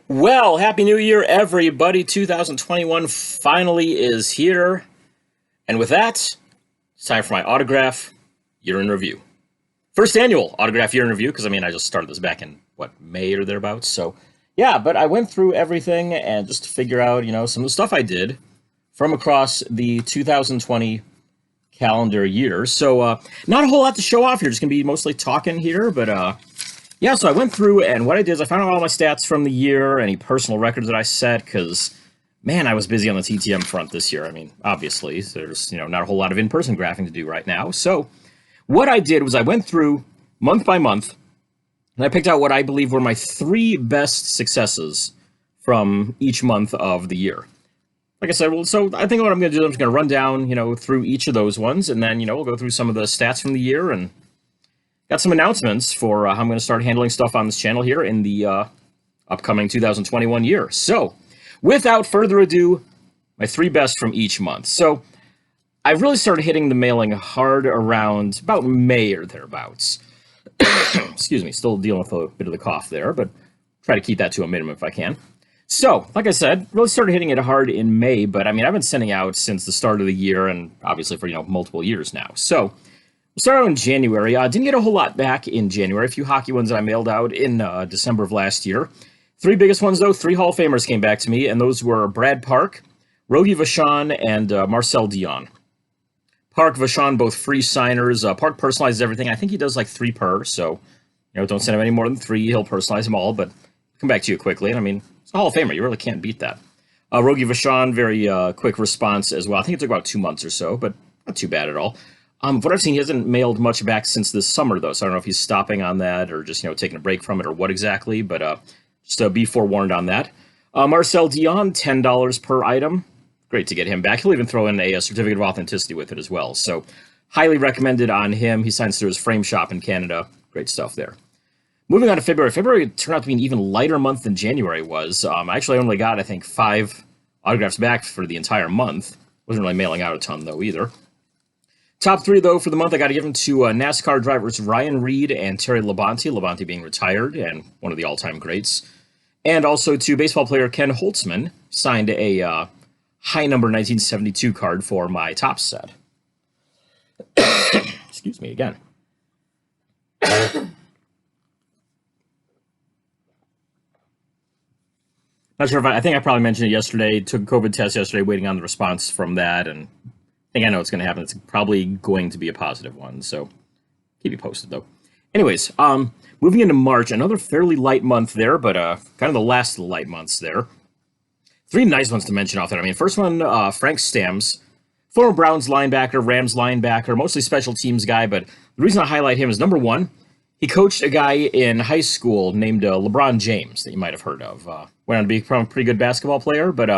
Well, Happy New Year, everybody. 2021 finally is here. And with that, it's time for my autograph year in review. First annual autograph year in review, because I just started this back in, May or thereabouts. So, yeah, but I went through everything and just to figure out, some of the stuff I did from across the 2020 calendar year. So, not a whole lot to show off here. Just going to be mostly talking here, but, yeah, so I went through, and what I did is I found out all my stats from the year, any personal records that I set, because, man, I was busy on the TTM front this year. Obviously, there's, not a whole lot of in-person graphing to do right now. So what I did was I went through month by month, and I picked out what I believe were my three best successes from each month of the year. Like I said, so I think what I'm going to do, I'm just going to run down, through each of those ones, and then, we'll go through some of the stats from the year and got some announcements for how I'm going to start handling stuff on this channel here in the upcoming 2021 year. So, without further ado, my three best from each month. So, I've really started hitting the mailing hard around about May or thereabouts. Excuse me, still dealing with a bit of the cough there, but try to keep that to a minimum if I can. So, like I said, really started hitting it hard in May, but I've been sending out since the start of the year and obviously for, multiple years now. So, we started out in January. Didn't get a whole lot back in January. A few hockey ones that I mailed out in December of last year. Three biggest ones, though. Three Hall of Famers came back to me, and those were Brad Park, Rogie Vachon, and Marcel Dion. Park, Vachon, both free signers. Park personalizes everything. I think he does like 3 per, so don't send him any more than 3. He'll personalize them all, but come back to you quickly. And it's a Hall of Famer. You really can't beat that. Rogie Vachon, very quick response as well. I think it took about 2 months or so, but not too bad at all. What I've seen, he hasn't mailed much back since this summer, though, so I don't know if he's stopping on that or just, taking a break from it or what exactly, but just be forewarned on that. Marcel Dion, $10 per item. Great to get him back. He'll even throw in a certificate of authenticity with it as well, so highly recommended on him. He signs through his frame shop in Canada. Great stuff there. Moving on to February. February turned out to be an even lighter month than January was. I actually only got, I think, 5 autographs back for the entire month. Wasn't really mailing out a ton, though, either. Top 3, though, for the month, I got to give them to NASCAR drivers Ryan Reed and Terry Labonte. Labonte being retired and one of the all-time greats. And also to baseball player Ken Holtzman, signed a high number 1972 card for my top set. Excuse me again. Not sure if I think I probably mentioned it yesterday. Took a COVID test yesterday, waiting on the response from that, and I think I know what's going to happen. It's probably going to be a positive one, so keep you posted, though. Anyways, moving into March, another fairly light month there, but kind of the last of the light months there. 3 nice ones to mention off there. First one, Frank Stamms, former Browns linebacker, Rams linebacker, mostly special teams guy, but the reason I highlight him is, number one, he coached a guy in high school named LeBron James that you might have heard of. Went on to become a pretty good basketball player, but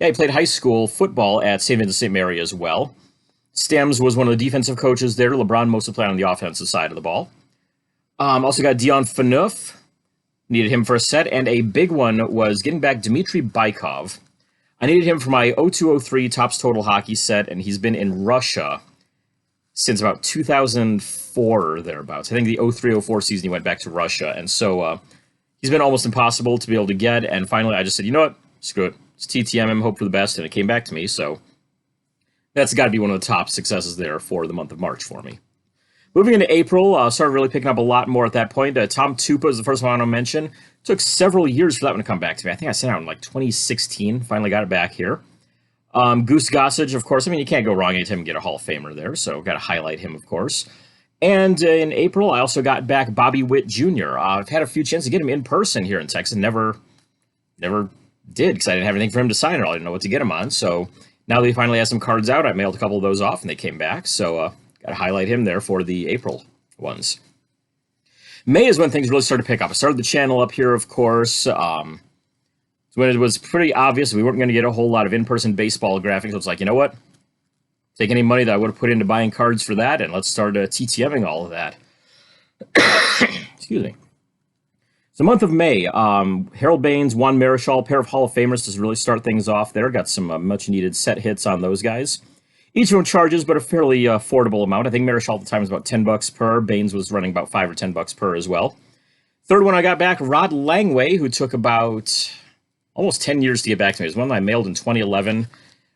yeah, he played high school football at St. Vincent St. Mary as well. Stamms was one of the defensive coaches there. LeBron mostly played on the offensive side of the ball. Also got Dion Phaneuf. Needed him for a set. And a big one was getting back Dmitry Bykov. I needed him for my 0203 Topps Total Hockey set, and he's been in Russia since about 2004 or thereabouts. I think the 0304 season he went back to Russia. And so he's been almost impossible to be able to get. And finally, I just said, you know what? Screw it. It's TTM him, hope for the best, and it came back to me, so that's got to be one of the top successes there for the month of March for me. Moving into April, started really picking up a lot more at that point. Tom Tupa is the first one I want to mention. Took several years for that one to come back to me. I think I sent out in like 2016, finally got it back here. Goose Gossage, of course. You can't go wrong anytime you get a Hall of Famer there, so got to highlight him, of course. And in April, I also got back Bobby Witt Jr. I've had a few chances to get him in person here in Texas, never did, because I didn't have anything for him to sign, or I didn't know what to get him on. So now that he finally has some cards out, I mailed a couple of those off, and they came back. So got to highlight him there for the April ones. May is when things really started to pick up. I started the channel up here, of course. When it was pretty obvious we weren't going to get a whole lot of in-person baseball graphics, so it's like, you know what? Take any money that I would have put into buying cards for that, and let's start TTMing all of that. Excuse me. The month of May, Harold Baines, Juan Marichal, pair of Hall of Famers to really start things off there. Got some much-needed set hits on those guys. Each of them charges, but a fairly affordable amount. I think Marichal at the time was about $10 per. Baines was running about $5 or $10 per as well. Third one I got back, Rod Langway, who took about almost 10 years to get back to me. It was one I mailed in 2011.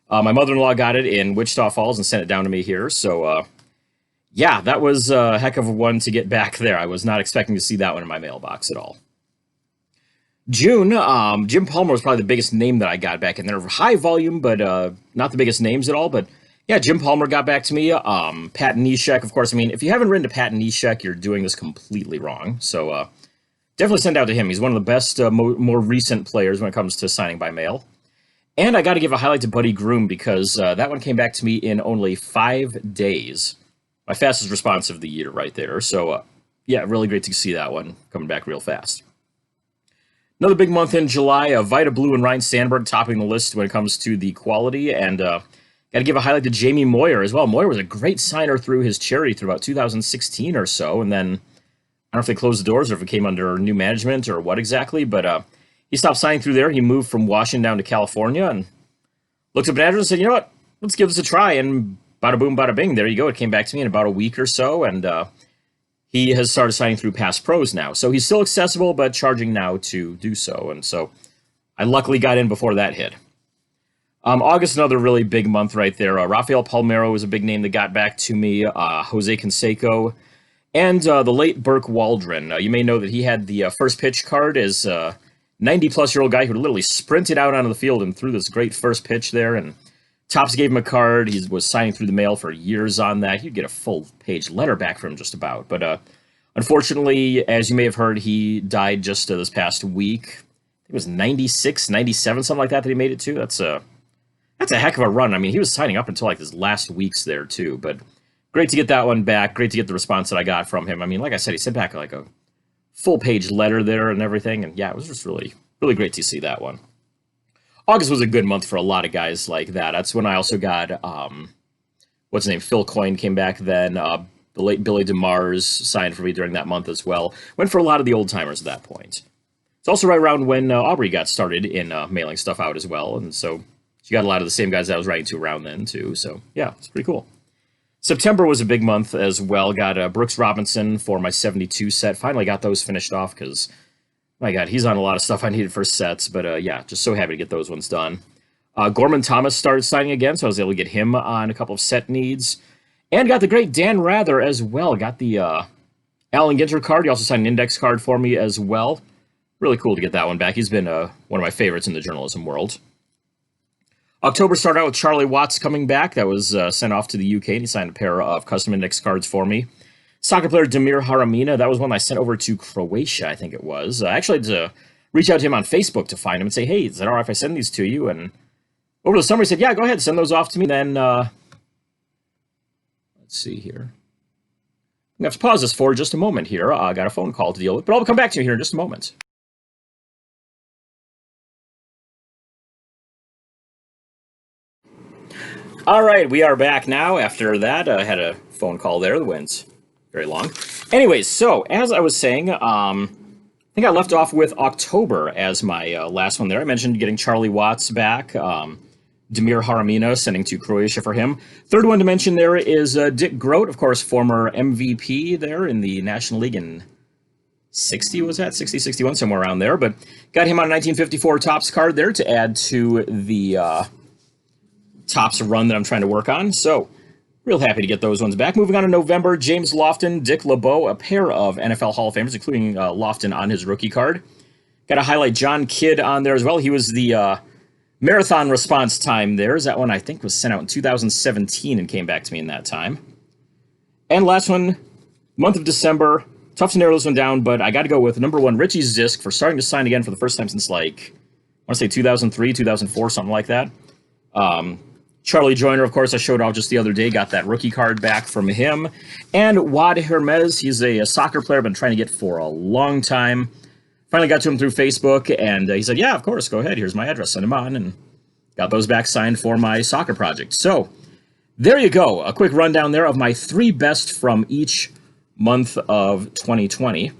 My mother-in-law got it in Wichita Falls and sent it down to me here. So, yeah, that was a heck of a one to get back there. I was not expecting to see that one in my mailbox at all. June, Jim Palmer was probably the biggest name that I got back in there. High volume, but not the biggest names at all. But yeah, Jim Palmer got back to me. Pat Neshek, of course. I mean, if you haven't written to Pat Neshek, you're doing this completely wrong. So definitely send out to him. He's one of the best, more recent players when it comes to signing by mail. And I got to give a highlight to Buddy Groom because that one came back to me in only 5 days. My fastest response of the year right there. So, yeah, really great to see that one coming back real fast. Another big month in July, Vita Blue and Ryan Sandberg topping the list when it comes to the quality. And got to give a highlight to Jamie Moyer as well. Moyer was a great signer through his charity through about 2016 or so. And then, I don't know if they closed the doors or if it came under new management or what exactly, but he stopped signing through there. He moved from Washington down to California and looked up an address and said, you know what, let's give this a try. And bada boom, bada bing, there you go. It came back to me in about a week or so. And he has started signing through Pass Pros now. So he's still accessible, but charging now to do so. And so I luckily got in before that hit. August, another really big month right there. Rafael Palmeiro was a big name that got back to me. Jose Canseco. And the late Burke Waldron. You may know that he had the first pitch card as a 90-plus-year-old guy who literally sprinted out onto the field and threw this great first pitch there. And Topps gave him a card. He was signing through the mail for years on that. He'd get a full-page letter back from him just about. But unfortunately, as you may have heard, he died just this past week. I think it was 96, 97, something like that he made it to. That's a heck of a run. I mean, he was signing up until like his last weeks there, too. But great to get that one back. Great to get the response that I got from him. I mean, like I said, he sent back like a full-page letter there and everything. And yeah, it was just really, really great to see that one. August was a good month for a lot of guys like that. That's when I also got, what's his name, Phil Coyne came back then. The late Billy DeMars signed for me during that month as well. Went for a lot of the old-timers at that point. It's also right around when Aubrey got started in mailing stuff out as well. And so she got a lot of the same guys that I was writing to around then, too. So, yeah, it's pretty cool. September was a big month as well. Got Brooks Robinson for my 72 set. Finally got those finished off because, my God, he's on a lot of stuff I needed for sets. But, yeah, just so happy to get those ones done. Gorman Thomas started signing again, so I was able to get him on a couple of set needs. And got the great Dan Rather as well. Got the Alan Ginter card. He also signed an index card for me as well. Really cool to get that one back. He's been one of my favorites in the journalism world. October started out with Charlie Watts coming back. That was sent off to the UK, and he signed a pair of custom index cards for me. Soccer player Damir Haramina, that was one I sent over to Croatia, I think it was. I actually had to reach out to him on Facebook to find him and say, hey, is it all right if I send these to you? And over the summer, he said, yeah, go ahead, send those off to me. Then, let's see here. I'm going to have to pause this for just a moment here. I got a phone call to deal with, but I'll come back to you here in just a moment. All right, we are back now. After that, I had a phone call there. The wind's very long. Anyways, so as I was saying, I think I left off with October as my last one there. I mentioned getting Charlie Watts back, Damir Haramina, sending to Croatia for him. Third one to mention there is Dick Grote, of course, former MVP there in the National League in 60, was that? 60, 61, somewhere around there. But got him on a 1954 Topps card there to add to the Topps run that I'm trying to work on. So, real happy to get those ones back. Moving on to November, James Lofton, Dick LeBeau, a pair of NFL Hall of Famers, including Lofton on his rookie card. Got to highlight John Kidd on there as well. He was the marathon response time there. That one, I think, was sent out in 2017 and came back to me in that time. And last one, month of December. Tough to narrow this one down, but I got to go with number one, Richie Zisk, for starting to sign again for the first time since, like, I want to say 2003, 2004, something like that. Charlie Joyner, of course, I showed off just the other day, got that rookie card back from him. And Wad Hermes, he's a soccer player I've been trying to get for a long time. Finally got to him through Facebook, and he said, yeah, of course, go ahead, here's my address, send him on, and got those back signed for my soccer project. So, there you go, a quick rundown there of my 3 best from each month of 2020.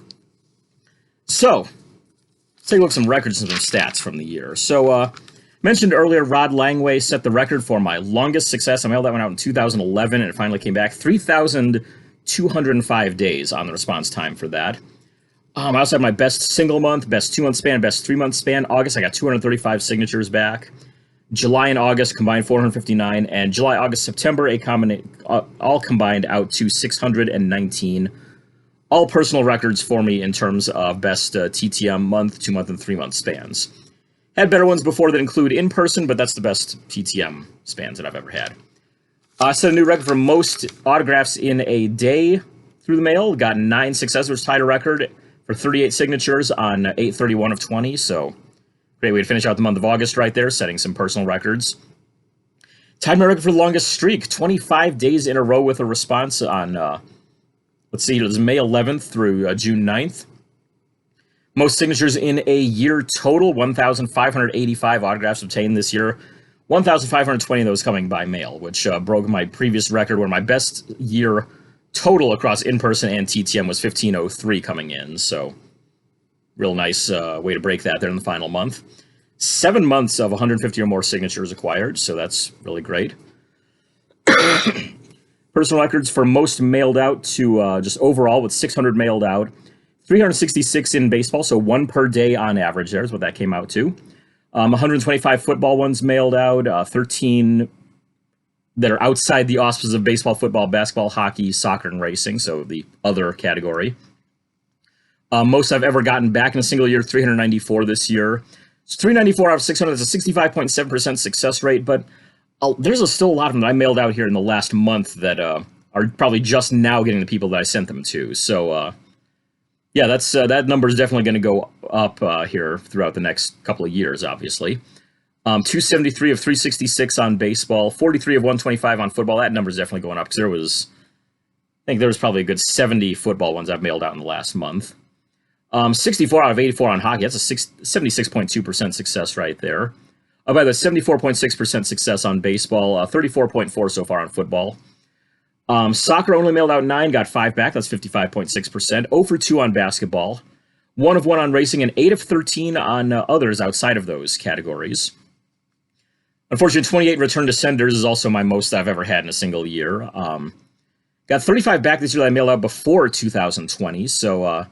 So, let's take a look at some records and some stats from the year. So, mentioned earlier, Rod Langway set the record for my longest success. I mailed that one out in 2011, and it finally came back. 3,205 days on the response time for that. I also have my best single month, best 2 month span, best 3 month span. August, I got 235 signatures back. July and August combined 459, and July, August, September, all combined out to 619. All personal records for me in terms of best TTM month, 2 month, and 3 month spans. Had better ones before that include in person, but that's the best TTM spans that I've ever had. Set a new record for most autographs in a day through the mail. Got 9 successors, tied a record for 38 signatures on 8/31 of 20. So great way to finish out the month of August right there, setting some personal records. Tied my record for the longest streak, 25 days in a row with a response on, let's see, it was May 11th through June 9th. Most signatures in a year total, 1,585 autographs obtained this year. 1,520 of those coming by mail, which broke my previous record where my best year total across in-person and TTM was 1,503 coming in. So real nice way to break that there in the final month. 7 months of 150 or more signatures acquired, so that's really great. Personal records for most mailed out to just overall with 600 mailed out. 366 in baseball, so 1 per day on average there is what that came out to. 125 football ones mailed out, 13 that are outside the auspices of baseball, football, basketball, hockey, soccer, and racing, so the other category. Most I've ever gotten back in a single year, 394 this year. It's 394 out of 600, that's a 65.7% success rate, but there's still a lot of them that I mailed out here in the last month that are probably just now getting the people that I sent them to. So, yeah, that number is definitely going to go up here throughout the next couple of years, obviously. 273 of 366 on baseball, 43 of 125 on football. That number is definitely going up because I think there was probably a good 70 football ones I've mailed out in the last month. 64 out of 84 on hockey. That's a 76.2% success right there. By the way, 74.6% success on baseball, 34.4 so far on football. Soccer only mailed out 9, got 5 back. That's 55.6%. 0 for 2 on basketball. 1 of 1 on racing, and 8 of 13 on others outside of those categories. Unfortunately, 28 return to senders is also my most I've ever had in a single year. Got 35 back this year that I mailed out before 2020. So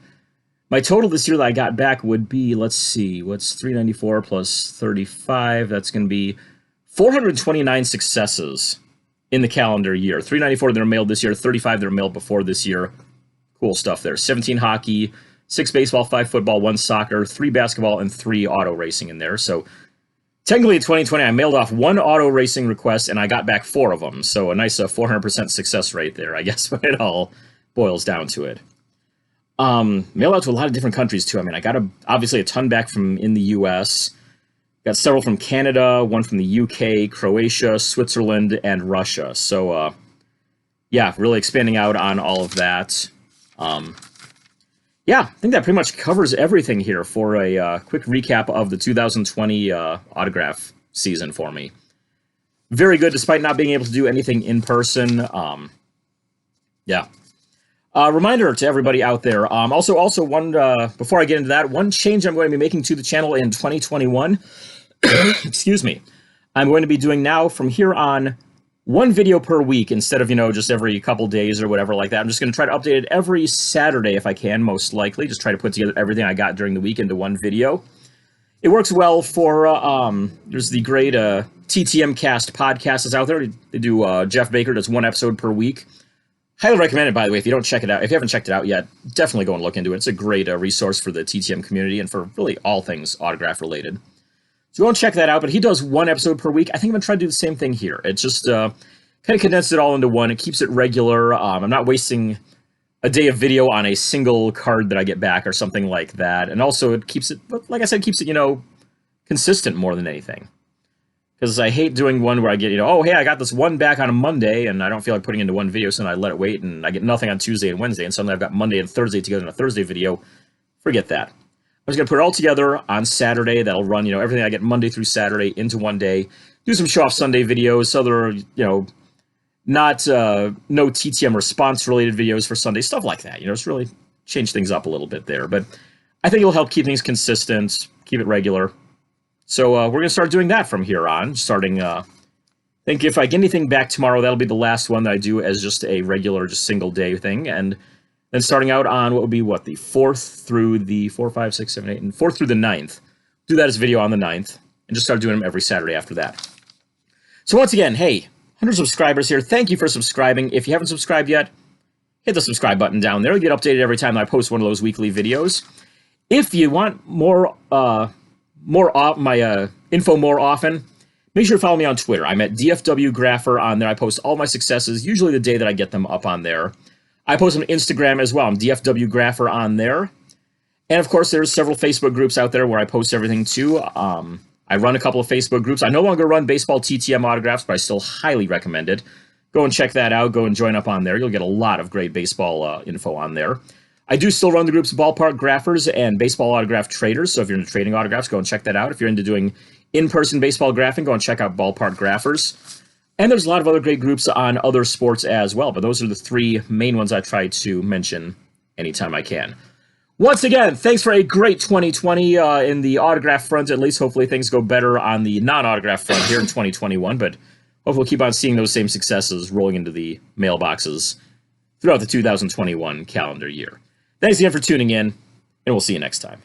my total this year that I got back would be, let's see, what's 394 plus 35? That's going to be 429 successes in the calendar year. 394 that are mailed this year, 35 that are mailed before this year. Cool stuff there. 17 hockey, 6 baseball, 5 football, 1 soccer, 3 basketball, and 3 auto racing in there. So technically in 2020, I mailed off 1 auto racing request and I got back 4 of them. So a nice 400% success rate there, I guess, when it all boils down to it. Mailed out to a lot of different countries too. I mean, I got obviously a ton back from in the US. Got several from Canada, 1 from the UK, Croatia, Switzerland, and Russia. So, yeah, really expanding out on all of that. Yeah, I think that pretty much covers everything here for a quick recap of the 2020 autograph season for me. Very good, despite not being able to do anything in person. Yeah. Reminder to everybody out there. Also one, before I get into that, one change I'm going to be making to the channel in 2021. Excuse me. I'm going to be doing now from here on 1 video per week instead of, just every couple days or whatever like that. I'm just going to try to update it every Saturday if I can, most likely. Just try to put together everything I got during the week into 1 video. It works well for, there's the great TTM Cast podcast is out there. They do, Jeff Baker does 1 episode per week. Highly recommend it, by the way, if you don't check it out. If you haven't checked it out yet, definitely go and look into it. It's a great resource for the TTM community and for really all things autograph related. So go and check that out, but he does 1 episode per week. I think I'm going to try to do the same thing here. It just kind of condensed it all into 1. It keeps it regular. I'm not wasting a day of video on a single card that I get back or something like that. And also it keeps it, like I said, keeps it, consistent more than anything. Because I hate doing one where I get, oh, hey, I got this 1 back on a Monday, and I don't feel like putting into 1 video, so then I let it wait, and I get nothing on Tuesday and Wednesday, and suddenly I've got Monday and Thursday together in a Thursday video. Forget that. I'm just going to put it all together on Saturday. That'll run, everything I get Monday through Saturday into 1 day. Do some show-off Sunday videos, so there are, not, no TTM response-related videos for Sunday, stuff like that. Just really change things up a little bit there. But I think it'll help keep things consistent, keep it regular. So we're going to start doing that from here on, starting, I think if I get anything back tomorrow, that'll be the last one that I do as just a regular, just single day thing. And Then starting out on what would be the 4th through the 4, 5, 6, 7, 8, and 4th through the 9th. Do that as a video on the 9th, and just start doing them every Saturday after that. So once again, hey, 100 subscribers here. Thank you for subscribing. If you haven't subscribed yet, hit the subscribe button down there. You'll get updated every time I post one of those weekly videos. If you want my info more often, make sure to follow me on Twitter. I'm at DFW Grapher on there. I post all my successes, usually the day that I get them up on there. I post on Instagram as well. I'm DFW Grapher on there. And of course, there's several Facebook groups out there where I post everything too. I run a couple of Facebook groups. I no longer run baseball TTM autographs, but I still highly recommend it. Go and check that out. Go and join up on there. You'll get a lot of great baseball info on there. I do still run the groups Ballpark Graphers and Baseball Autograph Traders. So if you're into trading autographs, go and check that out. If you're into doing in-person baseball graphing, go and check out Ballpark Graphers. And there's a lot of other great groups on other sports as well, but those are the 3 main ones I try to mention anytime I can. Once again, thanks for a great 2020 in the autograph front. At least hopefully things go better on the non-autograph front here in 2021, but hopefully we'll keep on seeing those same successes rolling into the mailboxes throughout the 2021 calendar year. Thanks again for tuning in, and we'll see you next time.